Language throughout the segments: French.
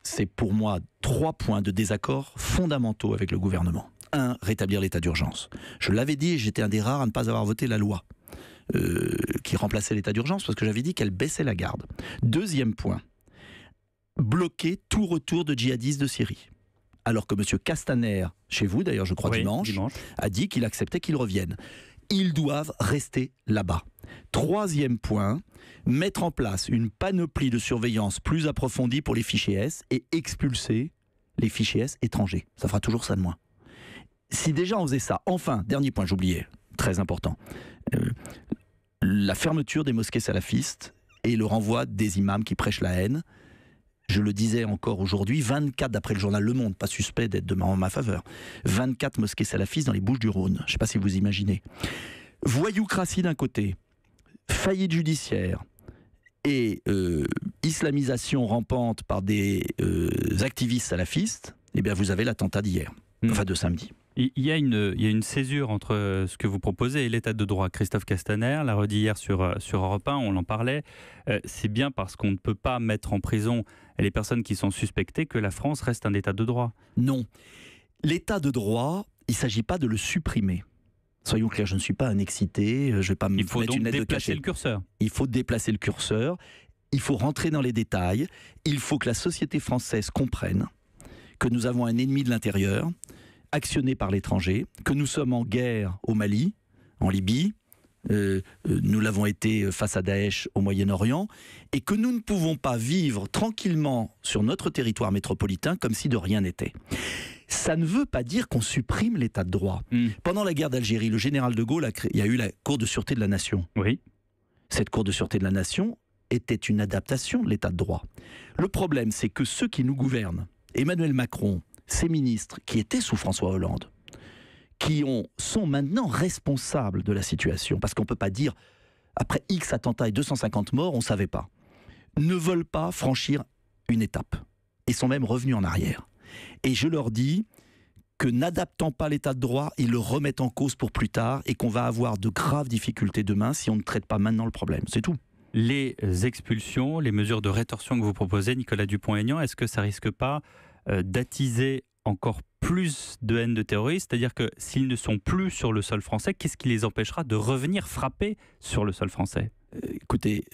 c'est pour moi 3 points de désaccord fondamentaux avec le gouvernement. 1, rétablir l'état d'urgence. Je l'avais dit et j'étais un des rares à ne pas avoir voté la loi qui remplaçait l'état d'urgence parce que j'avais dit qu'elle baissait la garde. 2e point, bloquer tout retour de djihadistes de Syrie. Alors que M. Castaner, chez vous d'ailleurs je crois dimanche, a dit qu'il acceptait qu'ils reviennent. Ils doivent rester là-bas. 3e point, mettre en place une panoplie de surveillance plus approfondie pour les fichiers S et expulser les fichiers S étrangers. Ça fera toujours ça de moins. Si déjà on faisait ça, enfin, dernier point, j'oubliais, très important, la fermeture des mosquées salafistes et le renvoi des imams qui prêchent la haine. Je le disais encore aujourd'hui, 24, d'après le journal Le Monde, pas suspect d'être en ma faveur, 24 mosquées salafistes dans les Bouches-du-Rhône. Je ne sais pas si vous imaginez. Voyoucratie d'un côté, faillite judiciaire et islamisation rampante par des activistes salafistes, eh bien vous avez l'attentat d'hier, enfin de samedi. Il y a une césure entre ce que vous proposez et l'état de droit. Christophe Castaner l'a redit hier sur Europe 1, on en parlait. C'est bien parce qu'on ne peut pas mettre en prison les personnes qui sont suspectées que la France reste un état de droit. Non. L'état de droit, il ne s'agit pas de le supprimer. Soyons clairs, je ne suis pas un excité, je ne vais pas me mettre une lettre de cachet. Il faut déplacer le curseur. Il faut déplacer le curseur, il faut rentrer dans les détails, il faut que la société française comprenne que nous avons un ennemi de l'intérieur, actionné par l'étranger, que nous sommes en guerre au Mali, en Libye, nous l'avons été face à Daesh au Moyen-Orient, et que nous ne pouvons pas vivre tranquillement sur notre territoire métropolitain comme si de rien n'était. Ça ne veut pas dire qu'on supprime l'état de droit. Pendant la guerre d'Algérie, le général de Gaulle, il y a eu la Cour de sûreté de la nation. Oui. Cette Cour de sûreté de la nation était une adaptation de l'état de droit. Le problème, c'est que ceux qui nous gouvernent, Emmanuel Macron, ces ministres qui étaient sous François Hollande, qui sont maintenant responsables de la situation, parce qu'on ne peut pas dire, après X attentats et 250 morts, on ne savait pas, ne veulent pas franchir une étape, et sont même revenus en arrière. Et je leur dis que n'adaptant pas l'état de droit, ils le remettent en cause pour plus tard, et qu'on va avoir de graves difficultés demain si on ne traite pas maintenant le problème, c'est tout. Les expulsions, les mesures de rétorsion que vous proposez, Nicolas Dupont-Aignan, est-ce que ça risque pas d'attiser encore plus de haine de terroristes? C'est-à-dire que s'ils ne sont plus sur le sol français, qu'est-ce qui les empêchera de revenir frapper sur le sol français? Écoutez,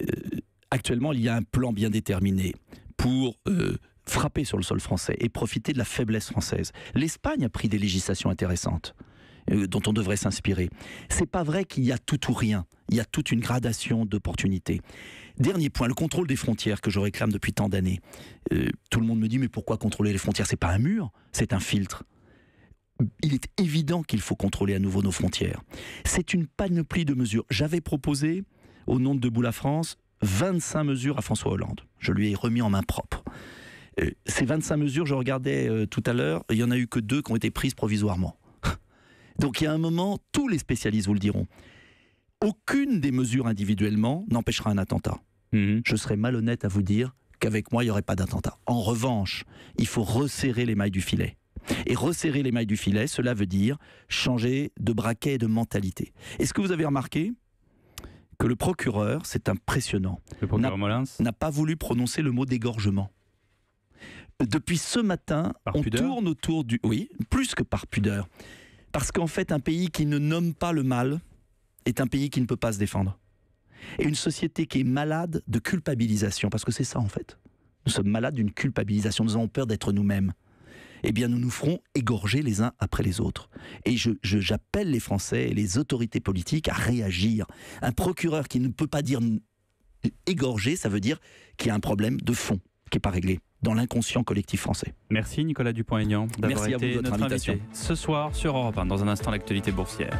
actuellement, il y a un plan bien déterminé pour frapper sur le sol français et profiter de la faiblesse française. L'Espagne a pris des législations intéressantes dont on devrait s'inspirer. C'est pas vrai qu'il y a tout ou rien. Il y a toute une gradation d'opportunités. Dernier point, le contrôle des frontières que je réclame depuis tant d'années. Tout le monde me dit, mais pourquoi contrôler les frontières? C'est pas un mur, c'est un filtre. Il est évident qu'il faut contrôler à nouveau nos frontières. C'est une panoplie de mesures. J'avais proposé, au nom de Debout la France, 25 mesures à François Hollande. Je lui ai remis en main propre. Ces 25 mesures, je regardais tout à l'heure, il n'y en a eu que 2 qui ont été prises provisoirement. Donc il y a un moment, tous les spécialistes vous le diront, aucune des mesures individuellement n'empêchera un attentat. Je serais malhonnête à vous dire qu'avec moi, il n'y aurait pas d'attentat. En revanche, il faut resserrer les mailles du filet. Et resserrer les mailles du filet, cela veut dire changer de braquet et de mentalité. Est-ce que vous avez remarqué que le procureur, c'est impressionnant, n'a pas voulu prononcer le mot d'égorgement? Depuis ce matin, on tourne autour du... Oui, plus que par pudeur. Parce qu'en fait, un pays qui ne nomme pas le mal est un pays qui ne peut pas se défendre. Et une société qui est malade de culpabilisation, parce que c'est ça en fait. Nous sommes malades d'une culpabilisation, nous avons peur d'être nous-mêmes. Eh bien, nous nous ferons égorger les uns après les autres. Et j'appelle les Français et les autorités politiques à réagir. Un procureur qui ne peut pas dire égorger, ça veut dire qu'il y a un problème de fond qui n'est pas réglé dans l'inconscient collectif français. Merci Nicolas Dupont-Aignan d'avoir été notre invité ce soir sur Europe 1. Dans un instant, l'actualité boursière.